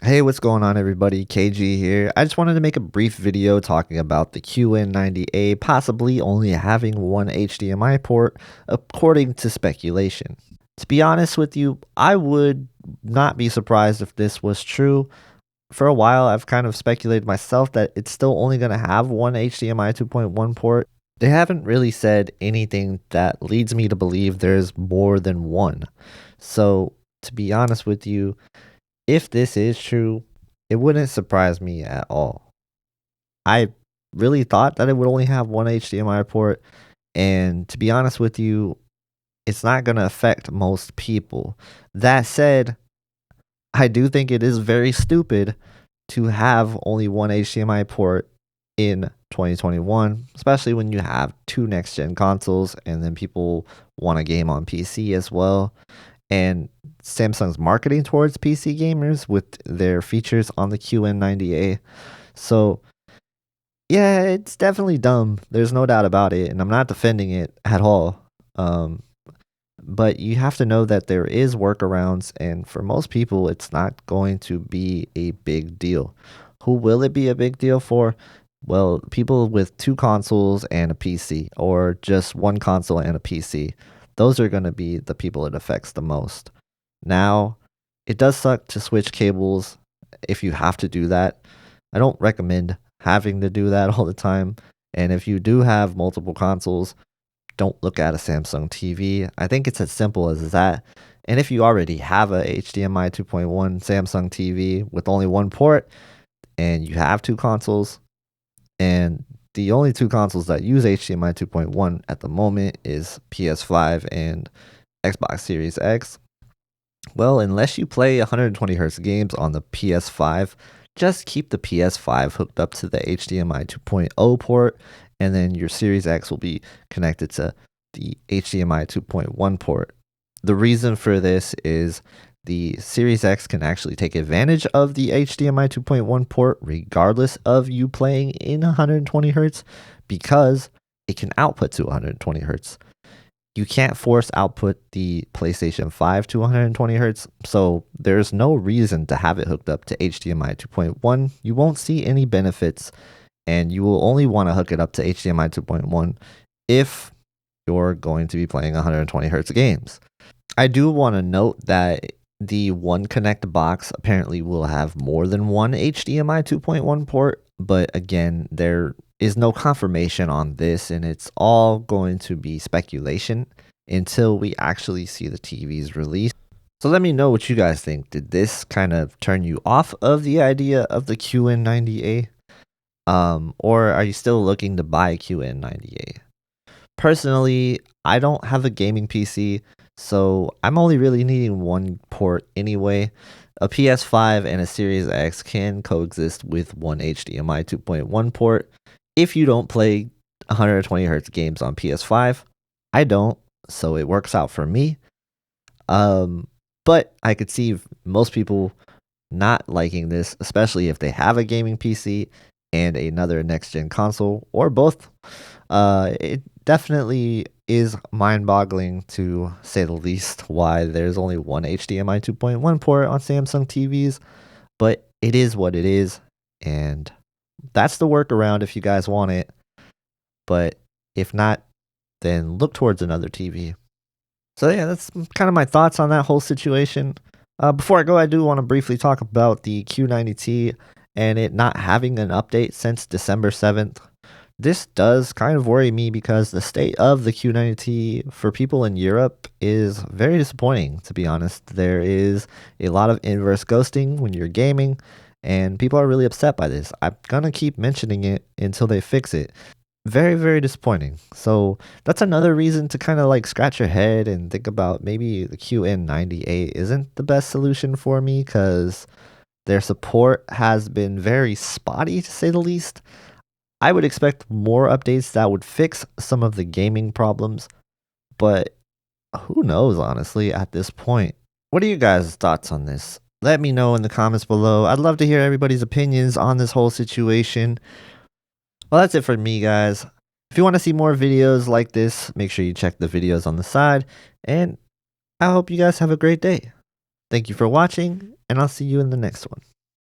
Hey, what's going on, everybody? KG here. I just wanted to make a brief video talking about the QN90A possibly only having one HDMI port, according to speculation. To be honest with you, I would not be surprised if this was true. For a while, I've kind of speculated myself that it's still only going to have one HDMI 2.1 port. They haven't really said anything that leads me to believe there's more than one. So, to be honest with you, if this is true, it wouldn't surprise me at all. I really thought that it would only have one HDMI port, and to be honest with you, it's not going to affect most people. That said, I do think it is very stupid to have only one HDMI port in 2021, especially when you have two next gen consoles and then people want a game on PC as well. And Samsung's marketing towards PC gamers with their features on the QN90A. So, yeah, it's definitely dumb. There's no doubt about it, and I'm not defending it at all. Um, but you have to know that there is workarounds, and for most people, it's not going to be a big deal. Who will it be a big deal for? Well, people with two consoles and a PC, or just one console and a PC. Those are going to be the people it affects the most. Now, it does suck to switch cables if you have to do that. I don't recommend having to do that all the time. And if you do have multiple consoles, don't look at a Samsung TV. I think it's as simple as that. And if you already have a HDMI 2.1 Samsung TV with only one port and you have two consoles, and the only two consoles that use HDMI 2.1 at the moment is PS5 and Xbox Series X. Well, unless you play 120 hertz games on the PS5, just keep the PS5 hooked up to the HDMI 2.0 port, and then your Series X will be connected to the HDMI 2.1 port. The reason for this is the Series X can actually take advantage of the HDMI 2.1 port regardless of you playing in 120 hertz because it can output to 120 hertz. You can't force output the PlayStation 5 to 120 hertz, so there's no reason to have it hooked up to HDMI 2.1. You won't see any benefits, and you will only want to hook it up to HDMI 2.1 if you're going to be playing 120 hertz games. I do want to note that the One Connect box apparently will have more than one HDMI 2.1 port, but again, there is no confirmation on this, and it's all going to be speculation until we actually see the TVs released. So let me know what you guys think. Did this kind of turn you off of the idea of the QN90A? Or are you still looking to buy a QN90A? Personally, I don't have a gaming PC, so I'm only really needing one port anyway. A PS5 and a Series X can coexist with one HDMI 2.1 port if you don't play 120 hertz games on PS5. I don't, so it works out for me. But I could see most people not liking this, especially if they have a gaming PC and another next gen console or both. It definitely is mind boggling to say the least why there's only one HDMI 2.1 port on Samsung TVs, but it is what it is, and that's the workaround if you guys want it. But if not, then look towards another TV. So yeah, that's kind of my thoughts on that whole situation. Before I go, I do want to briefly talk about the Q90T and it not having an update since December 7th. This does kind of worry me because the state of the Q90T for people in Europe is very disappointing, to be honest. There is a lot of inverse ghosting when you're gaming, and people are really upset by this. I'm gonna keep mentioning it until they fix it. Very, very disappointing. So that's another reason to kind of like scratch your head and think about maybe the QN90A isn't the best solution for me because their support has been very spotty to say the least. I would expect more updates that would fix some of the gaming problems, but who knows, honestly, at this point. What are you guys' thoughts on this? Let me know in the comments below. I'd love to hear everybody's opinions on this whole situation. Well, that's it for me, guys. If you want to see more videos like this, make sure you check the videos on the side, and I hope you guys have a great day. Thank you for watching, and I'll see you in the next one.